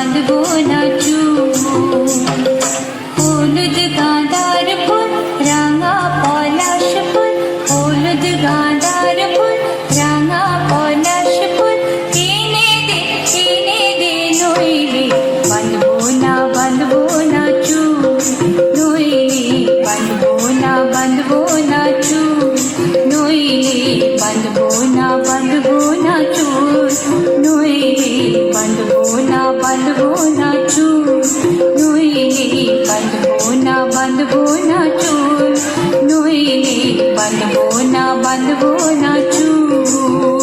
বাঁধবো না চুল। হলুদ গাঁদার ফুল রাঙা পলাশ ফুল, হলুদ গাঁদার ফুল রাঙা পলাশ ফুল, কিনে দে নইলে বাঁধবো না চুল, নইলে বাঁধবো না চুল, নইলে বাঁধবো না চুল, নইলে বাঁধবো না চুল, নইলে বাঁধবো না চুল, নইলে বাঁধবো না চুল।